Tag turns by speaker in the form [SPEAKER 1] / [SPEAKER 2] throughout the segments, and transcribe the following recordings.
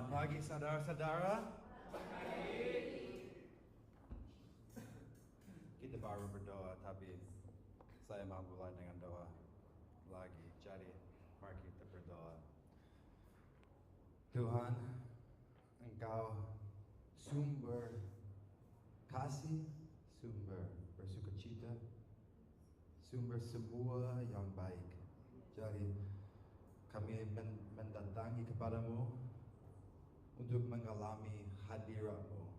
[SPEAKER 1] Selamat pagi saudara-saudara. Kita baru berdoa, tapi saya mau mulai dengan doa lagi. Jadi mari kita berdoa. Tuhan, Engkau sumber kasih, sumber bersukacita, sumber semua yang baik. Jadi kami mendatangi kepadamu untuk mengalami hadiratmu.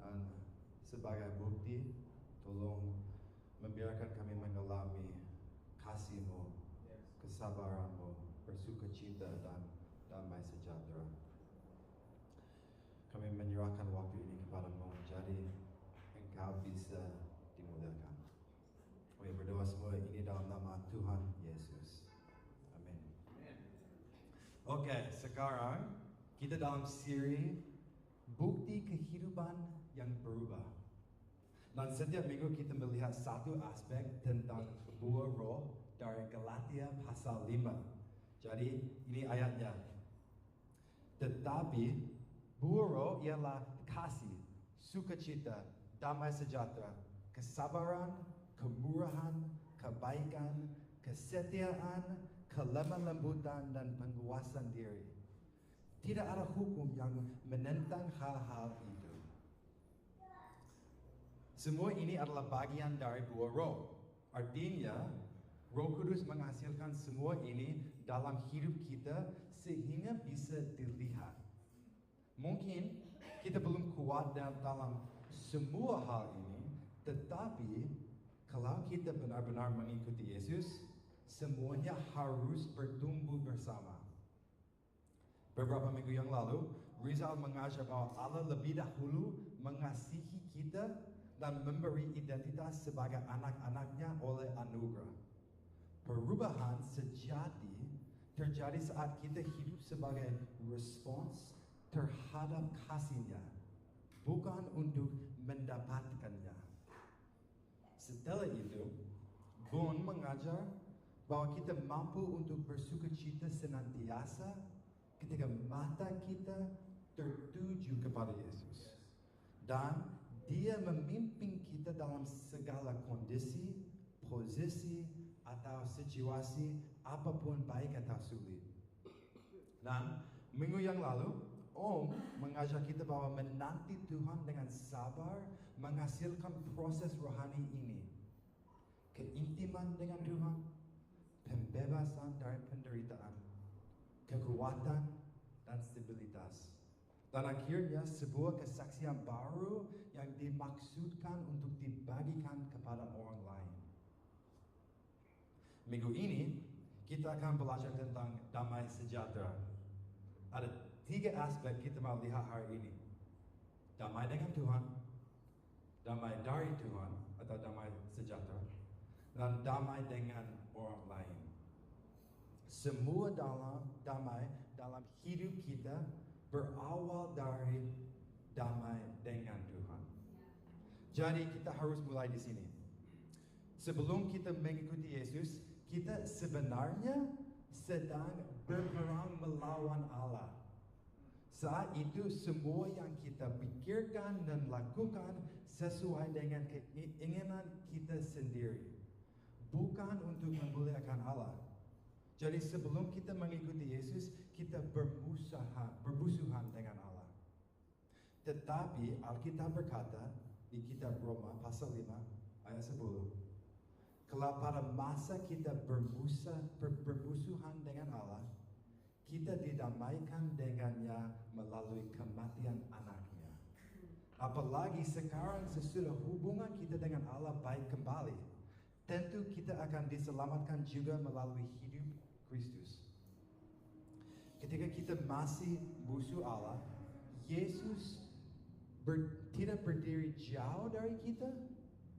[SPEAKER 1] Dan sebagai bukti, tolong membiarkan kami mengalami kasih-Mu, kesabaran-Mu, bersukacita dan damai sejahtera. Kami menyerahkan waktu ini kepadamu, jadi Engkau bisa dimuliakan. Kami berdoa semua ini dalam nama Tuhan Yesus. Amin. Oke, sekarang kita dalam siri bukti kehidupan yang berubah. Dan setiap minggu kita melihat satu aspek tentang buah roh dari Galatia pasal 5. Jadi ini ayatnya. Tetapi buah roh ialah kasih, sukacita, damai sejahtera, kesabaran, kemurahan, kebaikan, kesetiaan, kelemah lembutan, dan penguasaan diri. Tidak ada hukum yang menentang hal-hal itu. Semua ini adalah bagian dari buah roh. Artinya, Roh Kudus menghasilkan semua ini dalam hidup kita sehingga bisa dilihat. Mungkin kita belum kuat dalam semua hal ini, tetapi kalau kita benar-benar mengikuti Yesus, semuanya harus bertumbuh bersama. Beberapa minggu yang lalu, Rizal mengajar bahwa Allah lebih dahulu mengasihi kita dan memberi identitas sebagai anak-anaknya oleh anugerah. Perubahan sejati terjadi saat kita hidup sebagai respons terhadap kasih-Nya, bukan untuk mendapatkannya. Setelah itu, Boone mengajar bahwa kita mampu untuk bersukacita senantiasa ketika mata kita tertuju kepada Yesus. Dan Dia memimpin kita dalam segala kondisi, posisi, atau situasi apapun baik atau sulit. Dan minggu yang lalu, Om mengajar kita bahwa menanti Tuhan dengan sabar menghasilkan proses rohani ini. Keintiman dengan Tuhan, pembebasan dari penderitaan, kekuatan, dan stabilitas. Dan akhirnya sebuah kesaksian baru yang dimaksudkan untuk dibagikan kepada orang lain. Minggu ini kita akan belajar tentang damai sejahtera. Ada 3 aspek kita mau lihat hari ini. Damai dengan Tuhan, damai dari Tuhan atau damai sejahtera, dan damai dengan orang lain. Semua damai dalam hidup kita berawal dari damai dengan Tuhan. Jadi kita harus mulai di sini. Sebelum kita mengikuti Yesus, kita sebenarnya sedang berperang melawan Allah. Saat itu semua yang kita pikirkan dan lakukan sesuai dengan keinginan kita sendiri, bukan untuk memuliakan Allah. Jadi sebelum kita mengikuti Yesus, kita bermusuhan dengan Allah. Tetapi Alkitab berkata di kitab Roma pasal 5 ayat 10, kalau pada masa kita bermusuhan dengan Allah, kita didamaikan dengannya melalui kematian anaknya. Apalagi sekarang sesudah hubungan kita dengan Allah baik kembali, tentu kita akan diselamatkan juga melalui hidup Kristus. Ketika kita masih musuh Allah, Yesus tidak berdiri jauh dari kita.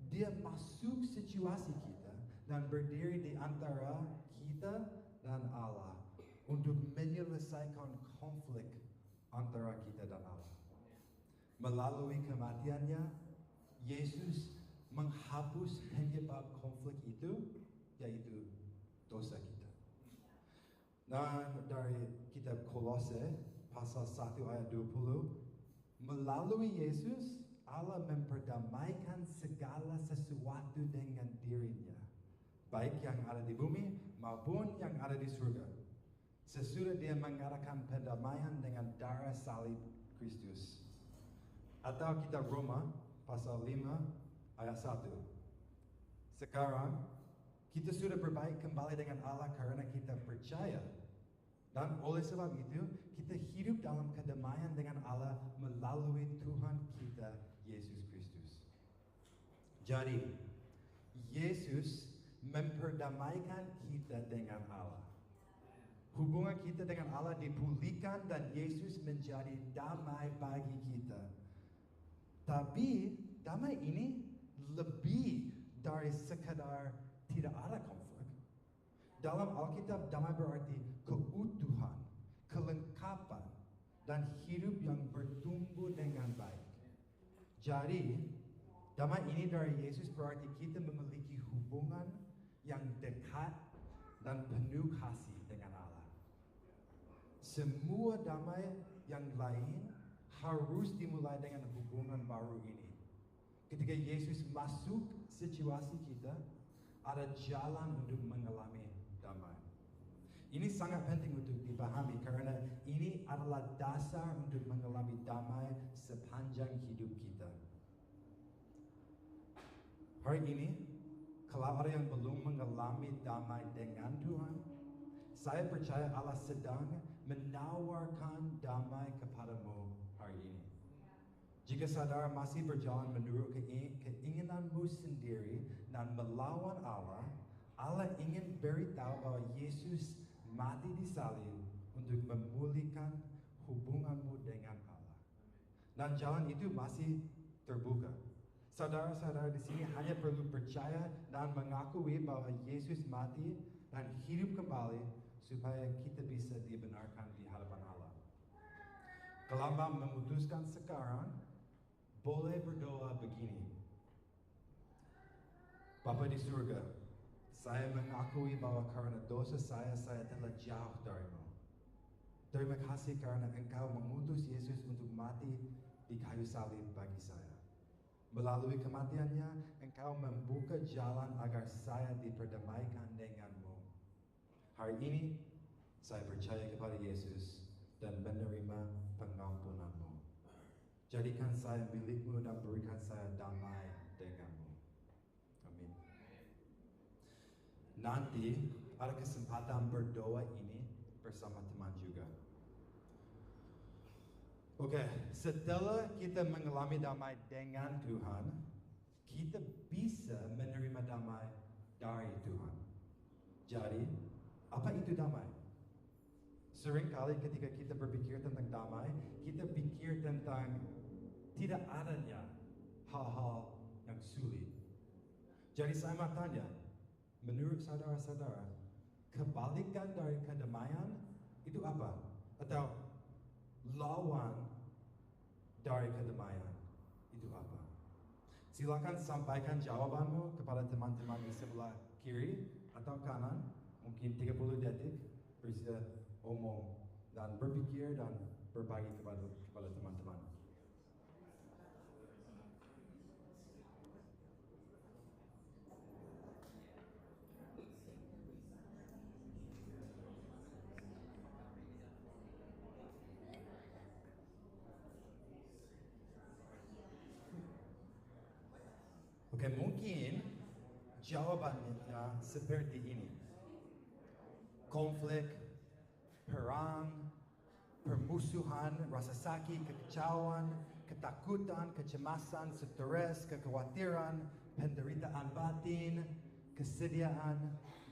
[SPEAKER 1] Dia masuk situasi kita dan berdiri di antara kita dan Allah untuk menyelesaikan konflik antara kita dan Allah. Melalui kematiannya, Yesus menghapus penyebab konflik itu, yaitu dosa kita. Dan dari kitab Kolose pasal 1 ayat 20, melalui Yesus Allah memperdamaikan segala sesuatu dengan dirinya, baik yang ada di bumi maupun yang ada di surga. Sesudah dia mengadakan pendamaian dengan darah salib Kristus. Atau kita Roma pasal 5 ayat 1. Sekarang kita sudah berbaik kembali dengan Allah karena kita percaya. Dan oleh sebab itu kita hidup dalam kedamaian dengan Allah melalui Tuhan kita Yesus Kristus. Jadi Yesus memperdamaikan kita dengan Allah. Hubungan kita dengan Allah dipulihkan dan Yesus menjadi damai bagi kita. Tapi damai ini lebih dari sekadar tidak ada konflik. Dalam Alkitab damai berarti keutuhan, kelengkapan, dan hidup yang bertumbuh dengan baik. Jadi damai ini dari Yesus berarti kita memiliki hubungan yang dekat dan penuh kasih dengan Allah. Semua damai yang lain harus dimulai dengan hubungan baru ini. Ketika Yesus masuk situasi kita, ada jalan untuk mengalami damai. Ini sangat penting untuk dipahami karena ini adalah dasar untuk mengalami damai sepanjang hidup kita. Hari ini, kalau ada yang belum mengalami damai dengan Tuhan, saya percaya Allah sedang menawarkan damai kepadamu hari ini. Jika saudara masih berjalan menurut keinginanmu sendiri dan melawan Allah, Allah ingin beritahu bahwa Yesus mati di salib untuk memulihkan hubunganmu dengan Allah. Dan jalan itu masih terbuka. Saudara-saudara di sini hanya perlu percaya dan mengakui bahwa Yesus mati dan hidup kembali supaya kita bisa dibenarkan di hadapan Allah. Kalau memutuskan sekarang, boleh berdoa begini. Bapa di surga, saya mengakui bahwa karena dosa saya telah jauh darimu. Terima kasih karena Engkau mengutus Yesus untuk mati di kayu salib bagi saya. Melalui kematiannya, Engkau membuka jalan agar saya diperdamaikan denganmu. Hari ini, saya percaya kepada Yesus dan menerima pengampunanmu. Jadikan saya milikmu dan berikan saya damai denganmu. Amin. Nanti ada kesempatan berdoa ini bersama teman juga. Oke, setelah kita mengalami damai dengan Tuhan, kita bisa menerima damai dari Tuhan. Jadi, apa itu damai? Seringkali ketika kita berpikir tentang damai, kita pikir tentang tidak adanya hal-hal yang sulit. Jadi saya mau tanya, menurut saudara-saudara, kebalikan dari kedamaian itu apa? Atau lawan dari kedamaian itu apa? Silakan sampaikan jawabanmu kepada teman-teman di sebelah kiri atau kanan. Mungkin 30 detik bisa omong dan berpikir dan berbagi kepada teman-teman. Oke, mungkin jawabannya seperti ini. Konflik, perang, permusuhan, rasa sakit, kekecauan, ketakutan, kecemasan, stres, kekhawatiran, penderitaan batin, kesediaan,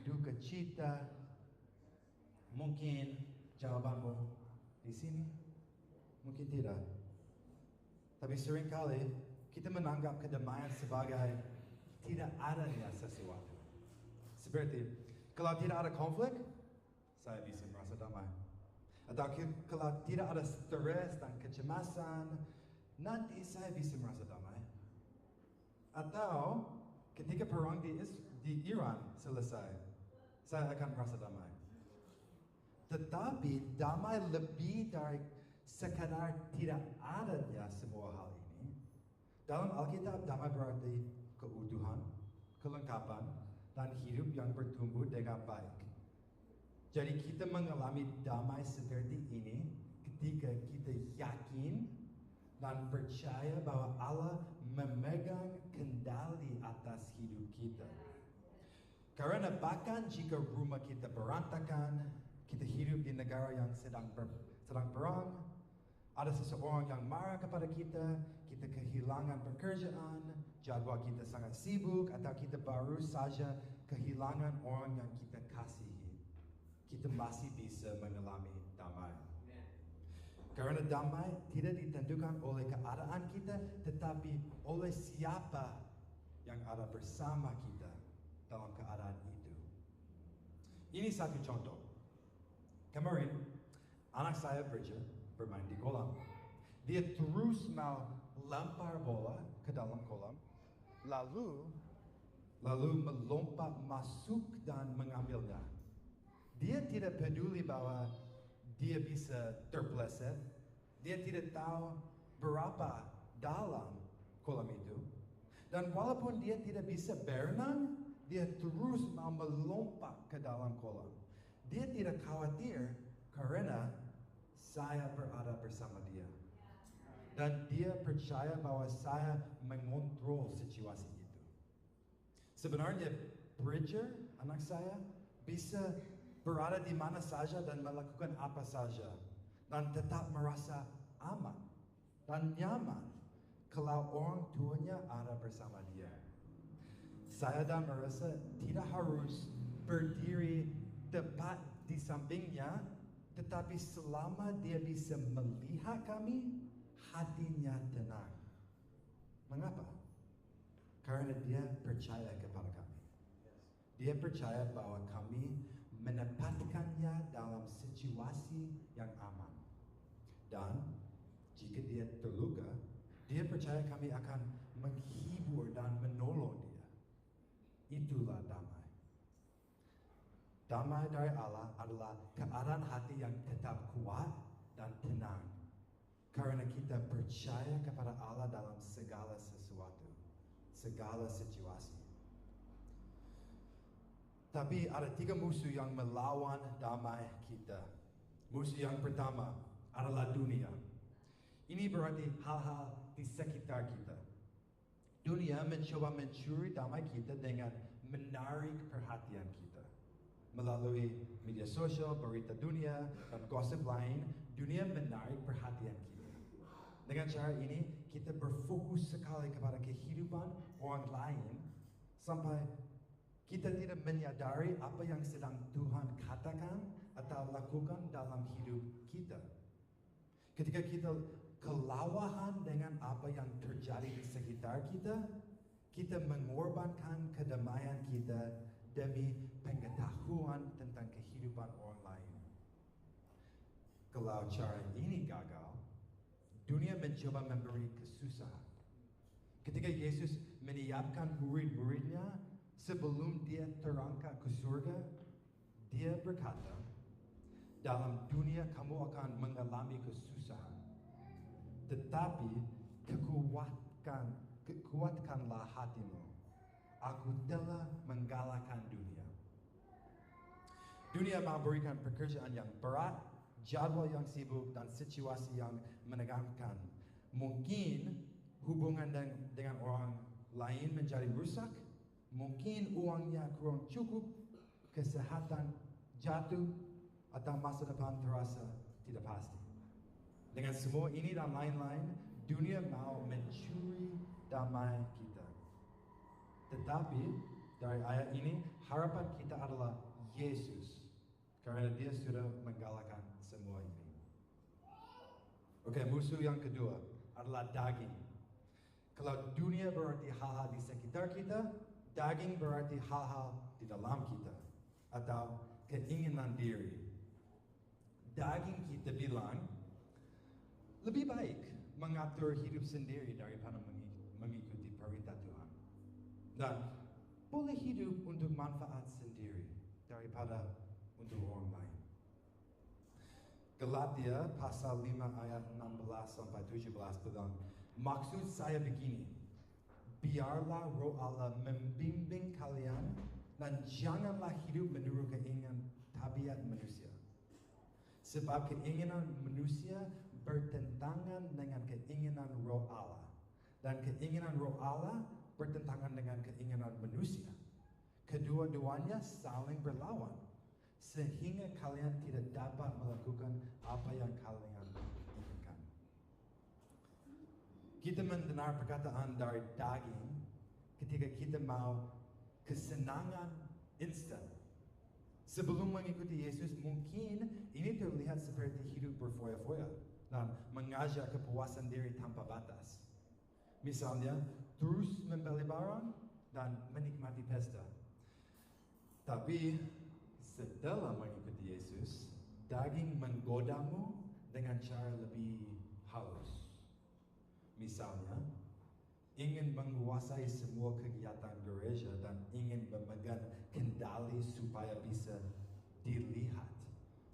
[SPEAKER 1] duka cita. Mungkin jawabanmu di sini, mungkin tidak. Tapi seringkali kita menganggap kedamaian sebagai tidak adanya sesuatu. Seperti, kalau tidak ada konflik, saya bisa merasa damai. Atau kalau tidak ada stres dan kecemasan, nanti saya bisa merasa damai. Atau ketika perang di Iran selesai, saya akan merasa damai. Tetapi damai lebih dari sekadar tidak adanya semua hal ini. Dalam Alkitab, damai berarti keutuhan, kelengkapan, dan hidup yang bertumbuh dengan baik. Jadi kita mengalami damai seperti ini ketika kita yakin dan percaya bahwa Allah memegang kendali atas hidup kita. Karena bahkan jika rumah kita berantakan, kita hidup di negara yang sedang perang, ada seseorang yang marah kepada kita, kita kehilangan pekerjaan, jadwal kita sangat sibuk, atau kita baru saja kehilangan orang yang kita kasihi, kita masih bisa mengalami damai. Karena damai tidak ditentukan oleh keadaan kita, tetapi oleh siapa yang ada bersama kita dalam keadaan itu. Ini satu contoh. Kemarin, anak saya Bridger bermain di kolam. Dia terus mau lempar bola ke dalam kolam, lalu melompat masuk dan mengambilnya. Dia tidak peduli bahwa dia bisa terpeleset. Dia tidak tahu berapa dalam kolam itu. Dan walaupun dia tidak bisa berenang, dia terus mau melompat ke dalam kolam. Dia tidak khawatir karena saya berada bersama dia. Dan dia percaya bahwa saya mengontrol situasi itu. Sebenarnya Bridger, anak saya, bisa berada di mana saja dan melakukan apa saja. Dan tetap merasa aman dan nyaman kalau orang tuanya ada bersama dia. Saya dan merasa tidak harus berdiri tepat di sampingnya, tetapi selama dia bisa melihat kami, hatinya tenang. Mengapa? Karena dia percaya kepada kami. Dia percaya bahwa kami menempatkannya dalam situasi yang aman. Dan jika dia terluka, dia percaya kami akan menghibur dan menolong dia. Itulah damai. Damai dari Allah adalah keadaan hati yang tetap kuat dan tenang. Karena kita percaya kepada Allah dalam segala sesuatu, segala situasi. Tapi ada 3 musuh yang melawan damai kita. Musuh yang pertama adalah dunia. Ini berarti hal-hal di sekitar kita. Dunia mencoba mencuri damai kita dengan menarik perhatian kita. Melalui media sosial, berita dunia, dan gosip lain, dunia menarik perhatian kita. Dengan cara ini, kita berfokus sekali kepada kehidupan orang lain sampai kita tidak menyadari apa yang sedang Tuhan katakan atau lakukan dalam hidup kita. Ketika kita kelelahan dengan apa yang terjadi di sekitar kita, kita mengorbankan kedamaian kita demi pengetahuan tentang kehidupan orang lain. Kalau cara ini gagal, dunia mencoba memberi kesusahan. Ketika Yesus menyiapkan murid-muridnya sebelum dia terangkat ke surga, dia berkata, dalam dunia kamu akan mengalami kesusahan. Tetapi kuatkanlah hatimu. Aku telah mengalahkan dunia. Dunia mau berikan pekerjaan yang berat, jadwal yang sibuk, dan situasi yang menegangkan. Mungkin hubungan dengan orang lain menjadi rusak. Mungkin uangnya kurang cukup, kesehatan jatuh, atau masa depan terasa tidak pasti. Dengan semua ini dan lain-lain, dunia mau mencuri damai kita. Tetapi dari ayat ini, harapan kita adalah Yesus. Karena dia sudah mengalahkan semua ini. Oke, musuh yang kedua adalah daging. Kalau dunia berarti hal-hal di sekitar kita, daging berarti hal-hal di dalam kita. Atau keinginan diri. Daging kita bilang, lebih baik mengatur hidup sendiri daripada mengikuti perintah Tuhan. Dan boleh hidup untuk manfaat sendiri daripada untuk orang lain. Galatia pasal 5 ayat 16 sampai 17 bilang, maksud saya begini, biarlah roh Allah membimbing kalian dan janganlah hidup menurut keinginan tabiat manusia. Sebab keinginan manusia bertentangan dengan keinginan roh Allah. Dan keinginan roh Allah bertentangan dengan keinginan manusia. Kedua-duanya saling berlawan. Sehingga kalian tidak dapat melakukan apa yang kalian inginkan. Kita mendengar perkataan dari daging ketika kita mau kesenangan instan. Sebelum mengikuti Yesus, mungkin ini terlihat seperti hidup berfoya-foya dan mengajak kepuasan diri tanpa batas. Misalnya, terus membeli barang dan menikmati pesta. Tapi setelah mengikuti Yesus, daging menggodamu dengan cara lebih halus. Misalnya, ingin menguasai semua kegiatan gereja dan ingin memegang kendali supaya bisa dilihat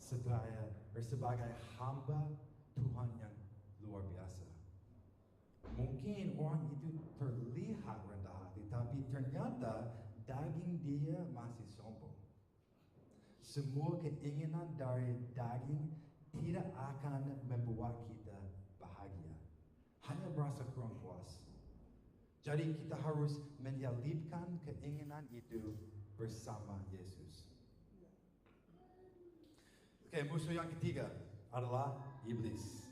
[SPEAKER 1] sebagai hamba Tuhan yang luar biasa. Mungkin orang itu terlihat rendah hati, tapi ternyata daging dia masih sombong. Semua keinginan dari daging tidak akan membuat kita bahagia, hanya merasa kurang puas. Jadi kita harus menyelipkan keinginan itu bersama Yesus. Oke, musuh yang ketiga adalah iblis.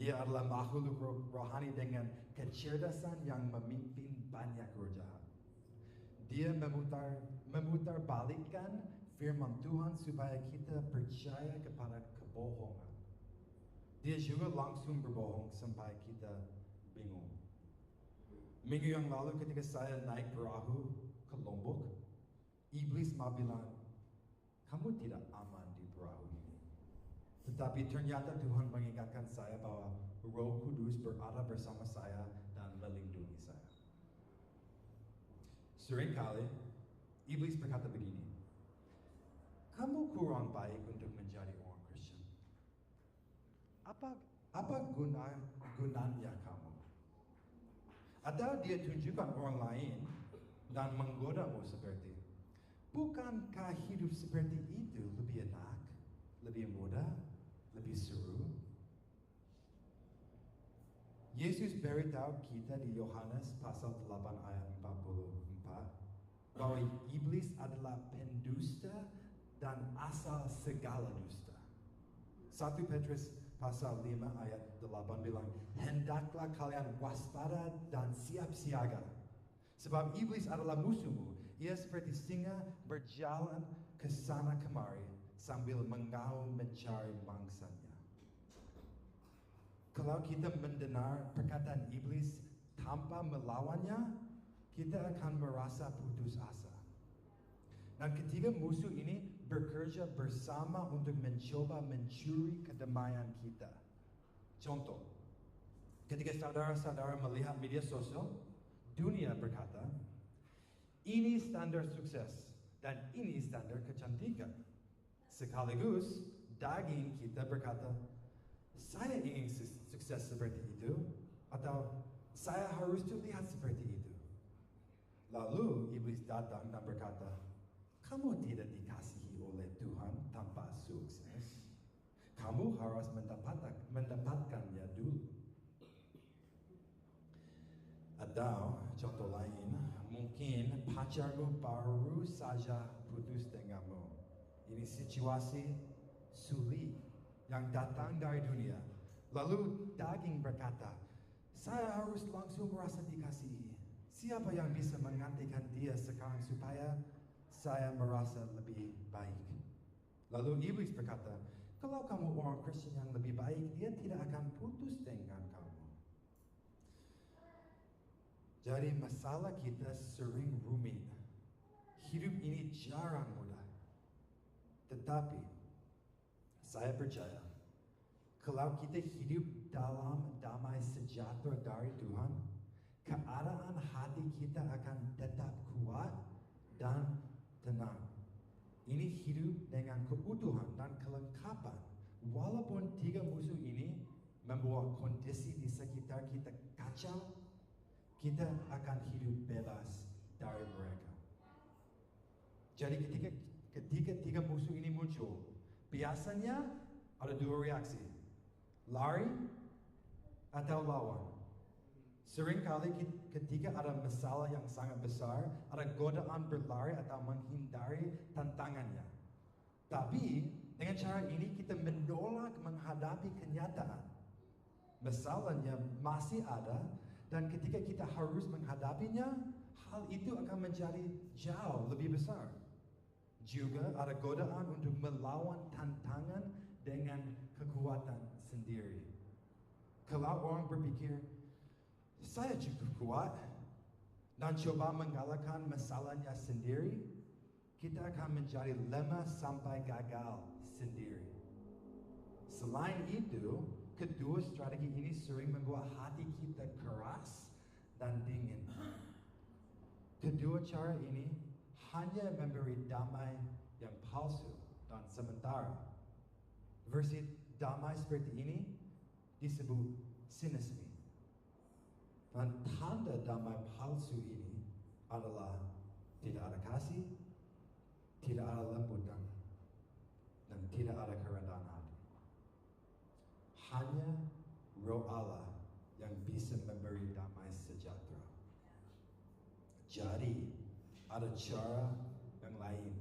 [SPEAKER 1] Dia adalah makhluk rohani dengan kecerdasan yang memimpin banyak roh jahat. Dia memutarbalikkan firman Tuhan supaya kita percaya kepada kebohongan. Dia juga langsung berbohong sampai kita bingung. Minggu yang lalu ketika saya naik perahu ke Lombok, iblis mau bilang, kamu tidak aman di perahu ini. Tetapi ternyata Tuhan mengingatkan saya bahwa Roh Kudus berada bersama saya dan melindungi saya. Seringkali iblis berkata begini, kamu kurang baik untuk menjadi orang Kristen. Apa gunanya kamu? Atau dia tunjukkan orang lain dan menggodamu seperti, bukankah hidup seperti itu lebih enak, lebih mudah, lebih seru? Yesus beritahu kita di Yohanes pasal 8 ayat 44 bahwa iblis adalah pendusta dan asal segala dusta. 1 Petrus pasal 5 ayat 8 bilang, hendaklah kalian waspada dan siap siaga. Sebab iblis adalah musuhmu. Ia seperti singa berjalan ke sana kemari sambil mengaum mencari mangsanya. Kalau kita mendengar perkataan iblis tanpa melawannya, kita akan merasa putus asa. Dan ketiga musuh ini bekerja bersama untuk mencoba mencuri kedamaian kita. Contoh, ketika saudara-saudara melihat media sosial, dunia berkata, ini standar sukses dan ini standar kecantikan. Sekaligus, daging kita berkata, saya ingin sukses seperti itu, atau saya harus terlihat seperti itu. Lalu iblis datang dan berkata, kamu tidak dikasihi oleh Tuhan tanpa sukses. Kamu harus mendapatkannya dulu. Atau contoh lain, mungkin pacarmu baru saja putus denganmu. Ini situasi sulit yang datang dari dunia. Lalu daging berkata, saya harus langsung merasa dikasihi. Siapa yang bisa menggantikan dia sekarang supaya saya merasa lebih baik? Lalu iblis berkata, kalau kamu orang Kristen yang lebih baik, dia tidak akan putus dengan kamu. Jadi masalah kita sering rumit. Hidup ini jarang mudah. Tetapi saya percaya, kalau kita hidup dalam damai sejahtera dari Tuhan, keadaan hati kita akan tetap kuat dan tenang. Ini hidup dengan keutuhan dan kelengkapan walaupun tiga musuh ini membawa kondisi di sekitar kita kacau, kita akan hidup bebas dari mereka. Jadi ketika tiga musuh ini muncul, biasanya ada dua reaksi, lari atau lawan. Seringkali ketika ada masalah yang sangat besar, ada godaan berlari atau menghindari tantangannya. Tapi dengan cara ini kita menolak menghadapi kenyataan. Masalahnya masih ada, dan ketika kita harus menghadapinya, hal itu akan menjadi jauh lebih besar. Juga ada godaan untuk melawan tantangan dengan kekuatan sendiri. Kalau orang berpikir, saya cukup kuat, dan coba mengalahkan masalahnya sendiri, kita akan menjadi lemah sampai gagal sendiri. Selain itu, kedua strategi ini sering membuat hati kita keras dan dingin. Kedua cara ini hanya memberi damai yang palsu dan sementara. Versi damai seperti ini disebut sinisme. Dan tanda damai palsu ini adalah tidak ada kasih, tidak ada lembutan, dan tidak ada kerendahan hati. Hanya Roh Allah yang bisa memberi damai sejahtera. Jadi, ada cara yang lain,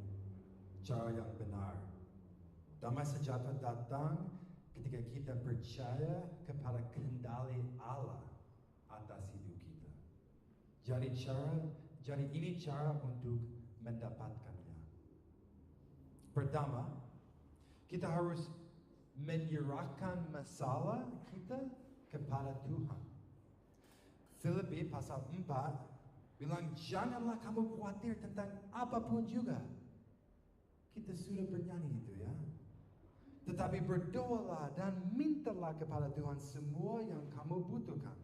[SPEAKER 1] cara yang benar. Damai sejahtera datang ketika kita percaya kepada kendali Allah atas hidup kita. Jadi ini cara untuk mendapatkannya. Pertama, kita harus menyerahkan masalah kita kepada Tuhan. Filipi pasal 4 bilang, janganlah kamu khawatir tentang apapun juga. Kita sudah bernyanyi itu ya. Tetapi berdoalah dan mintalah kepada Tuhan semua yang kamu butuhkan.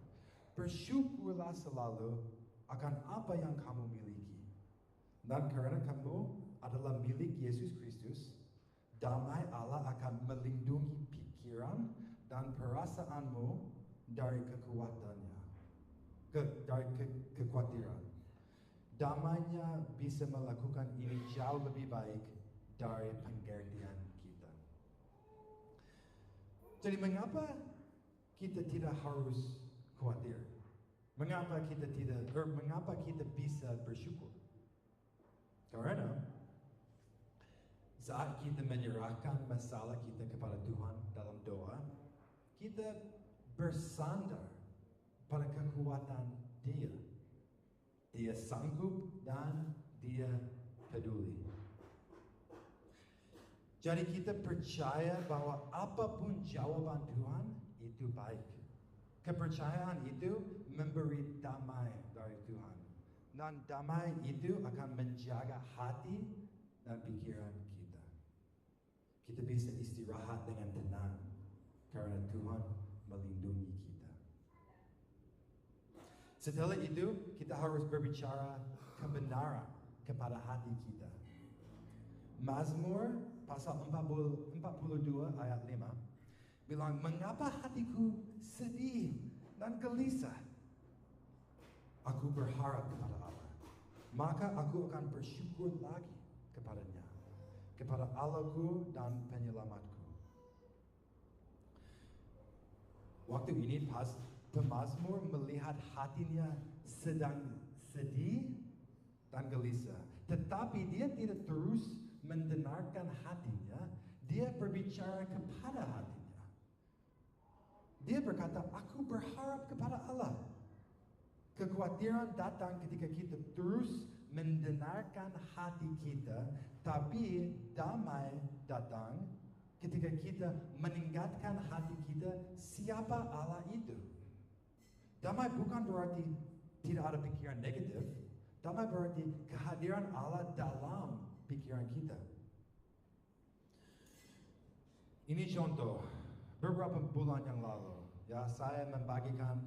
[SPEAKER 1] Bersyukurlah selalu akan apa yang kamu miliki. Dan karena kamu adalah milik Yesus Kristus, damai Allah akan melindungi pikiran dan perasaanmu dari kekuatannya, dari kekhawatiran. Damainya bisa melakukan ini jauh lebih baik dari pengertian kita. Jadi mengapa kita tidak harus khawatir? Mengapa kita bisa bersyukur? Karena saat kita menyerahkan masalah kita kepada Tuhan dalam doa, kita bersandar pada kekuatan Dia. Dia sanggup dan Dia peduli. Jadi kita percaya bahwa apapun jawaban Tuhan itu baik. Kepercayaan itu memberi damai dari Tuhan. Dan damai itu akan menjaga hati dan pikiran kita. Kita bisa istirahat dengan tenang karena Tuhan melindungi kita. Setelah itu, kita harus berbicara kebenaran kepada hati kita. Mazmur pasal 42 ayat 5 bilang, mengapa hatiku sedih dan gelisah? Aku berharap kepada Allah, maka aku akan bersyukur lagi kepadanya, kepada Allahku dan penyelamatku. Waktu ini pemazmur melihat hatinya sedang sedih dan gelisah, tetapi dia tidak terus mendengarkan hatinya, dia berbicara kepada hatinya. Dia berkata, aku berharap kepada Allah. Kekhawatiran datang ketika kita terus mendengarkan hati kita, tapi damai datang ketika kita meningkatkan hati kita siapa Allah itu. Damai bukan berarti tidak ada pikiran negatif. Damai berarti kehadiran Allah dalam pikiran kita. Ini contoh beberapa bulan yang lalu. Ya, saya membagikan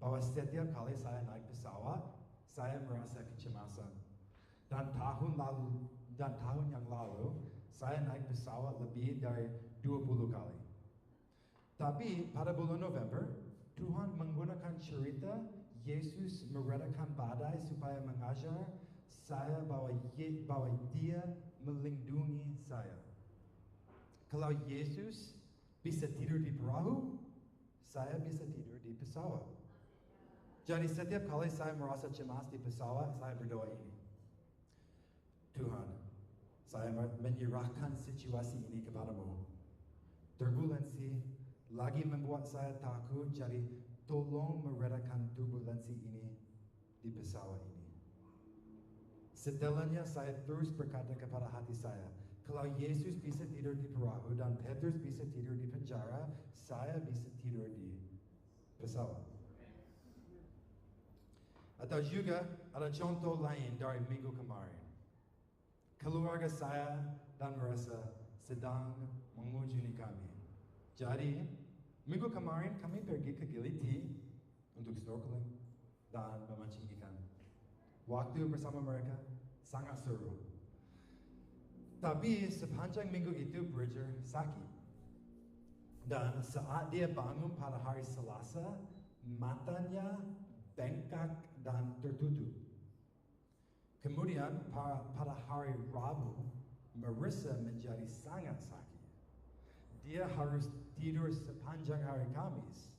[SPEAKER 1] bahwa setiap kali saya naik pesawat, saya merasa kecemasan. Dan tahun yang lalu, Saya naik pesawat lebih dari 20 kali. Tapi pada bulan November, Tuhan menggunakan cerita Yesus meredakan badai supaya mengajar saya bahwa Dia melindungi saya. Kalau Yesus bisa tidur di perahu, saya bisa tidur di pesawat. Jadi setiap kali saya merasa cemas di pesawat, saya berdoa ini. Tuhan, saya menyerahkan situasi ini kepadamu. Turbulensi lagi membuat saya takut, jadi tolong meredakan turbulensi ini di pesawat ini. Setelahnya saya terus berkata kepada hati saya, kalau Yesus bisa tidur di perahu dan Petrus bisa tidur di penjara, saya bisa tidur di pesawat. Atau juga ada contoh lain dari minggu kemarin. Keluarga saya dan merasa sedang mengunjungi kami. Jadi, minggu kemarin kami pergi ke Giliti untuk snorkeling dan memancing ikan. Waktu bersama mereka sangat seru. Tapi sepanjang minggu itu Bridger sakit. Dan saat dia bangun pada hari Selasa, matanya bengkak dan tertutup. Kemudian pada hari Rabu, Marissa menjadi sangat sakit. Dia harus tidur sepanjang hari Kamis.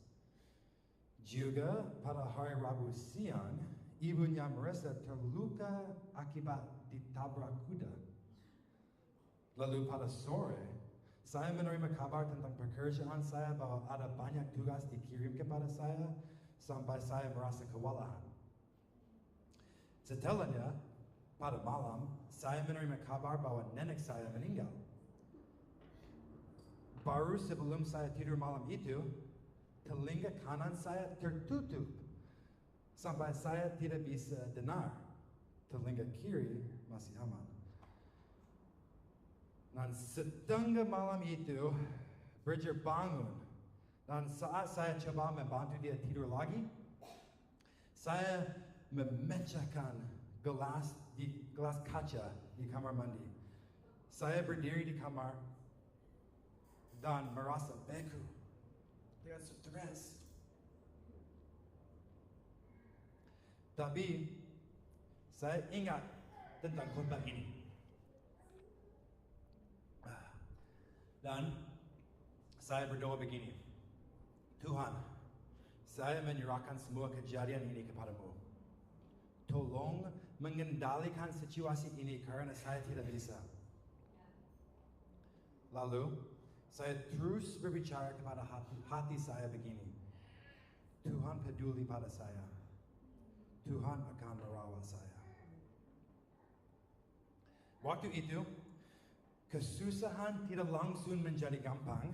[SPEAKER 1] Juga pada hari Rabu siang, ibunya Marissa terluka akibat ditabrak kuda. Lalu pada sore, saya menerima kabar tentang pekerjaan saya bahwa ada banyak tugas dikirim kepada saya sampai saya merasa kewalahan. Setelahnya, pada malam, saya menerima kabar bahwa nenek saya meninggal. Baru sebelum saya tidur malam itu, telinga kanan saya tertutup sampai saya tidak bisa dengar. Telinga kiri masih aman. Dan setengah malam itu, Bridger bangun. Dan saat saya coba membantu dia tidur lagi, saya memecahkan gelas kaca di kamar mandi. Saya berdiri di kamar dan merasa beku dengan stres. Tapi saya ingat tentang khotbah ini. Dan saya berdoa begini. Tuhan, saya menyerahkan semua kejadian ini kepadamu. Tolong mengendalikan situasi ini karena saya tidak bisa. Lalu, saya terus berbicara kepada hati saya begini. Tuhan peduli pada saya. Tuhan akan merawat saya. Waktu itu, kesusahan tidak langsung menjadi gampang,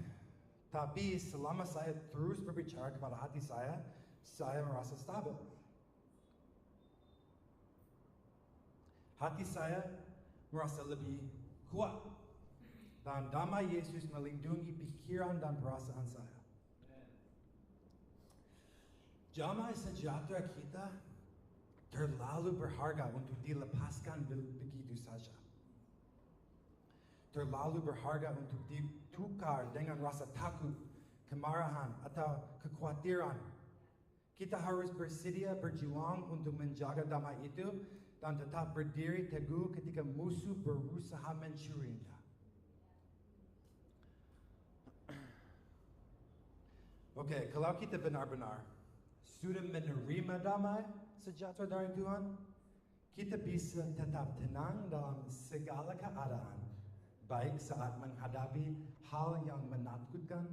[SPEAKER 1] tapi selama saya terus berbicara kepada hati saya merasa stabil. Hati saya merasa lebih kuat. Dan damai Yesus melindungi pikiran dan perasaan saya. Damai sejahtera kita terlalu berharga untuk dilepaskan begitu saja. Terlalu berharga untuk ditukar dengan rasa takut, kemarahan, atau kekhawatiran. Kita harus bersedia berjuang untuk menjaga damai itu dan tetap berdiri teguh ketika musuh berusaha mencurinya. Oke, kalau kita benar-benar sudah menerima damai sejahtera dari Tuhan, kita bisa tetap tenang dalam segala keadaan, baik saat menghadapi hal yang menakutkan,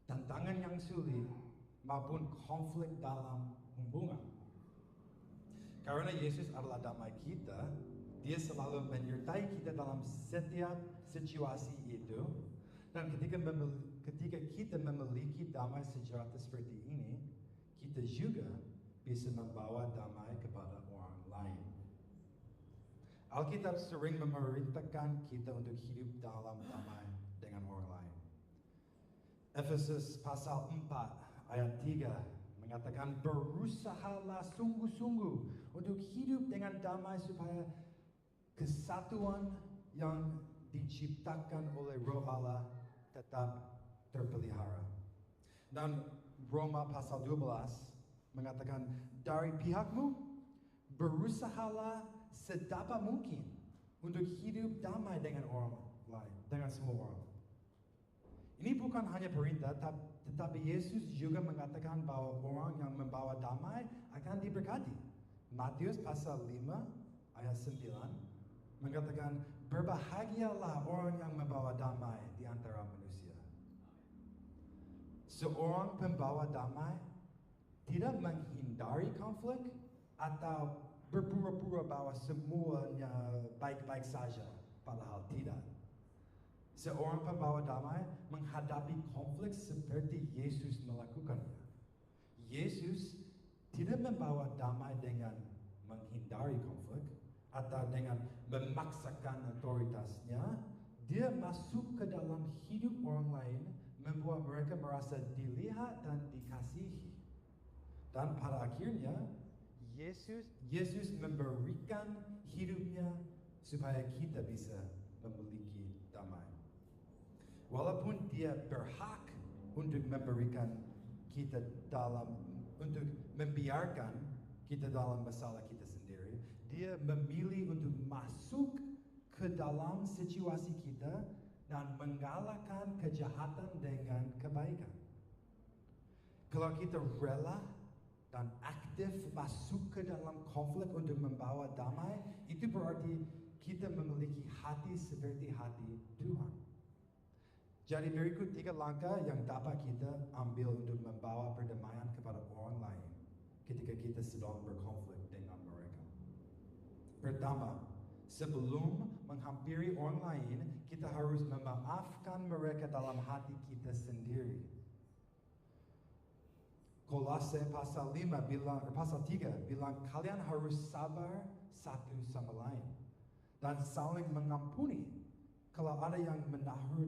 [SPEAKER 1] tantangan yang sulit, maupun konflik dalam hubungan. Karena Yesus adalah damai kita, Dia selalu menyertai kita dalam setiap situasi itu. Dan ketika kita memiliki damai sejahtera seperti ini, kita juga bisa membawa damai kepada orang lain. Alkitab sering memerintahkan kita untuk hidup dalam damai dengan orang lain. Efesus pasal 4 ayat 3 mengatakan, berusahalah sungguh-sungguh untuk hidup dengan damai supaya kesatuan yang diciptakan oleh Roh Allah tetap terpelihara. Dan Roma pasal 12 mengatakan, dari pihakmu, berusahalah sedapat mungkin untuk hidup damai dengan orang lain, dengan semua orang. Ini bukan hanya perintah, tetapi Yesus juga mengatakan bahwa orang yang membawa damai akan diberkati. Matius pasal 5 ayat 9 mengatakan, berbahagialah orang yang membawa damai di antara manusia. Seorang pembawa damai tidak menghindari konflik atau berpura-pura bahwa semuanya baik-baik saja, padahal tidak. Seorang pembawa damai menghadapi konflik seperti Yesus melakukannya. Yesus tidak membawa damai dengan menghindari konflik atau dengan memaksakan otoritasnya. Dia masuk ke dalam hidup orang lain, membuat mereka merasa dilihat dan dikasihi. Dan pada akhirnya, Yesus memberikan hidupnya supaya kita bisa memiliki damai. Walaupun dia berhak untuk memberikan kita untuk membiarkan kita dalam masalah kita sendiri, dia memilih untuk masuk ke dalam situasi kita dan mengalahkan kejahatan dengan kebaikan. Kalau kita rela dan aktif masuk ke dalam konflik untuk membawa damai, itu berarti kita memiliki hati seperti hati Tuhan. Jadi berikut 3 langkah yang dapat kita ambil untuk membawa perdamaian kepada orang lain ketika kita sedang berkonflik dengan mereka. Pertama, sebelum menghampiri orang lain, kita harus memaafkan mereka dalam hati kita sendiri. Kolose pasal 3 bilang kalian harus sabar satu sama lain dan saling mengampuni kalau ada yang menaruh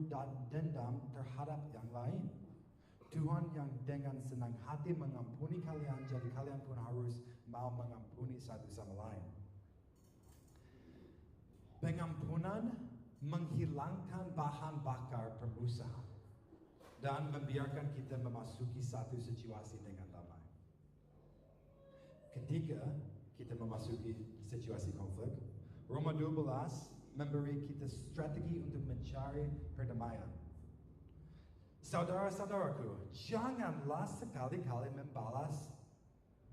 [SPEAKER 1] dendam terhadap yang lain. Tuhan yang dengan senang hati mengampuni kalian, jadi kalian pun harus mau mengampuni satu sama lain. Pengampunan menghilangkan bahan bakar permusuhan dan membiarkan kita memasuki satu situasi dengan damai. Ketika kita memasuki situasi konflik, Roma 12 memberi kita strategi untuk mencari perdamaian. Saudara-saudaraku, janganlah sekali-kali membalas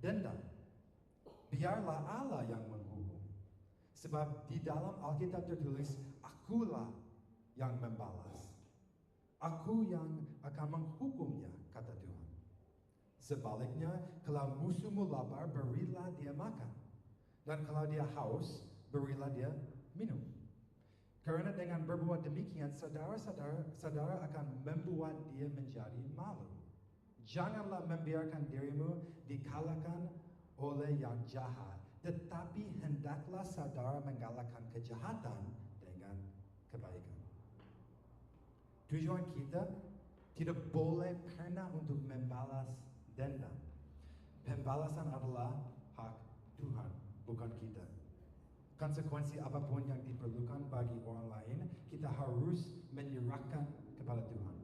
[SPEAKER 1] dendam. Biarlah Allah yang menghukum. Sebab di dalam Alkitab tertulis, akulah yang membalas. Aku yang akan menghukumnya, kata Tuhan. Sebaliknya, kalau musuhmu lapar, berilah dia makan. Dan kalau dia haus, berilah dia minum. Karena dengan berbuat demikian, saudara akan membuat dia menjadi malu. Janganlah membiarkan dirimu dikalahkan oleh yang jahat, tetapi hendaklah saudara mengalahkan kejahatan dengan kebaikan. Tujuan kita tidak boleh pernah untuk membalas dendam. Pembalasan adalah hak Tuhan, bukan kita. Konsekuensi apapun yang diperlukan bagi orang lain, kita harus menyerahkan kepada Tuhan.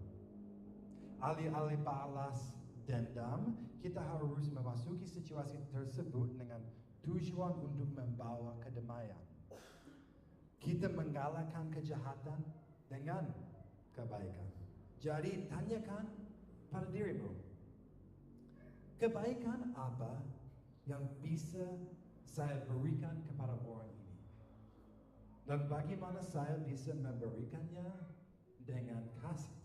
[SPEAKER 1] Alih-alih balas dendam, kita harus memasuki situasi tersebut dengan tujuan untuk membawa kedamaian. Kita mengalahkan kejahatan dengan kebaikan. Jadi tanyakan pada dirimu, kebaikan apa yang bisa saya berikan kepada orang ini? Dan bagaimana saya bisa memberikannya dengan kasih?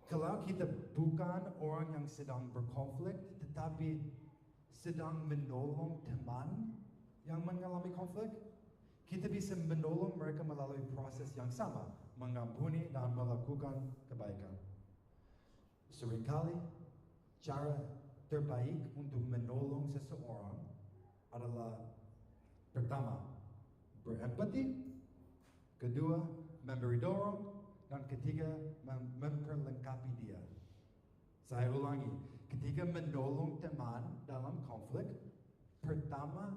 [SPEAKER 1] Kalau kita bukan orang yang sedang berkonflik, tetapi sedang menolong teman yang mengalami konflik, kita bisa menolong mereka melalui proses yang sama, mengampuni dan melakukan kebaikan. Seringkali, cara terbaik untuk menolong seseorang adalah pertama, berempati, kedua, memberi dorong, dan ketiga, memperlengkapi dia. Saya ulangi, ketika menolong teman dalam konflik, pertama,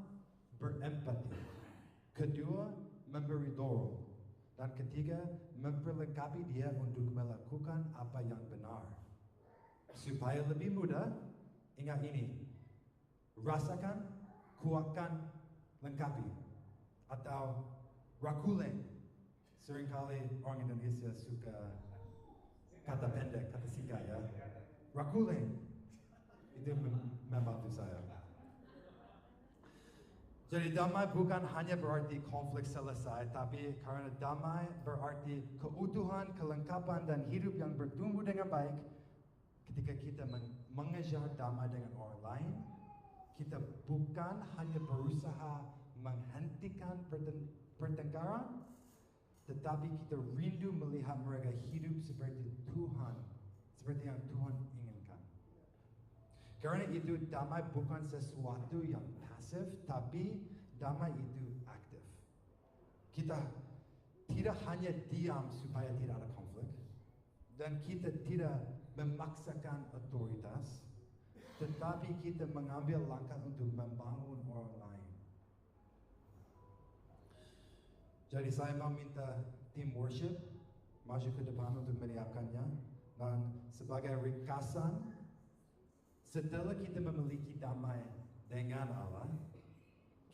[SPEAKER 1] berempati, kedua, memberi dorong, Dan ketiga, memperlengkapi dia untuk melakukan apa yang benar. Supaya lebih mudah, ingat ini. Rasakan, kuatkan, lengkapi. Atau rakulen. Seringkali orang Indonesia suka kata pendek, kata singkat ya. Rakulen. Itu membantu saya. Jadi damai bukan hanya berarti konflik selesai, tapi karena damai berarti keutuhan, kelengkapan, dan hidup yang bertumbuh dengan baik. Ketika kita mengejar damai dengan orang lain, kita bukan hanya berusaha menghentikan pertengkaran, tetapi kita rindu melihat mereka hidup seperti Tuhan, seperti yang Tuhan inginkan. Karena itu damai bukan sesuatu yang pasif, tapi damai itu aktif. Kita tidak hanya diam supaya tidak ada konflik, dan kita tidak memaksakan otoritas, tetapi kita mengambil langkah untuk membangun orang lain. Jadi saya mau minta tim worship maju ke depan untuk menyiapkannya, dan sebagai ringkasan, setelah kita memiliki damai dengan Allah,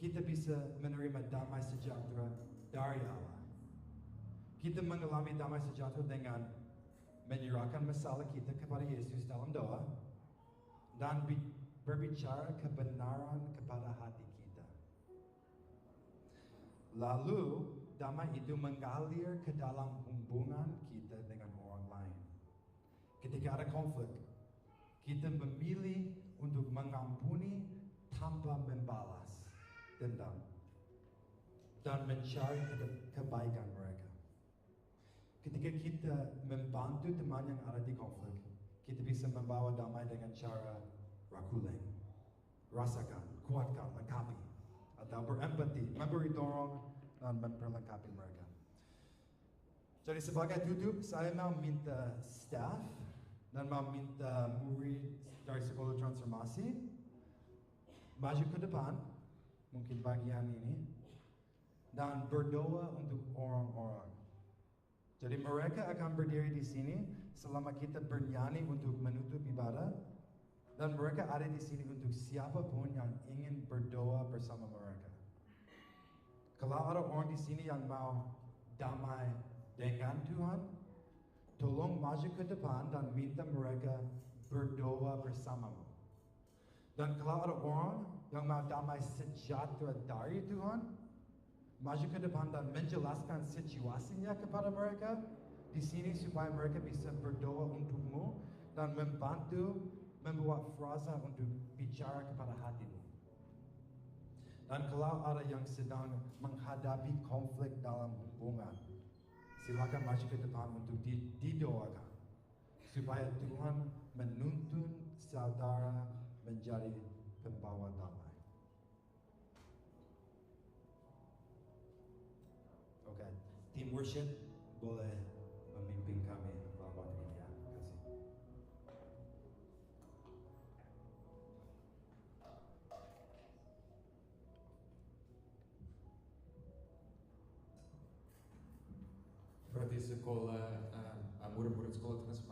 [SPEAKER 1] kita bisa menerima damai sejahtera dari Allah. Kita mengalami damai sejahtera dengan menyerahkan masalah kita kepada Yesus dalam doa dan berbicara kebenaran kepada hati kita. Lalu damai itu mengalir ke dalam hubungan kita dengan orang lain. Ketika ada konflik, kita memilih untuk mengampuni tanpa membalas dendam dan mencari kebaikan mereka. Ketika kita membantu teman yang ada di konflik, kita bisa membawa damai dengan cara rakulen, rasakan, kuatkan, lengkapi, atau berempati, memberi dorong dan memperlengkapi mereka. Jadi sebagai tutup, saya mau minta staff dan mau minta murid dari sekolah transformasi maju ke depan, mungkin bagian ini, dan berdoa untuk orang-orang. Jadi mereka akan berdiri di sini selama kita bernyanyi untuk menutup ibadah, dan mereka ada di sini untuk siapapun yang ingin berdoa bersama mereka. Kalau ada orang di sini yang mau damai dengan Tuhan, tolong maju ke depan dan minta mereka berdoa bersamamu. Dan kalau ada orang yang mau damai sejahtera dari Tuhan, maju ke depan dan menjelaskan situasinya kepada mereka di sini supaya mereka bisa berdoa untukmu dan membantu membuat frasa untuk bicara kepada hatimu. Dan kalau ada yang sedang menghadapi konflik dalam hubungan, silakan maju ke depan untuk didoakan supaya Tuhan menuntun saudara menjadi pembawa damai. Oke, tim worship boleh memimpin kami dalam waktu ini ya. Terima kasih.
[SPEAKER 2] Berarti sekolah murid-murid sekolah transformasi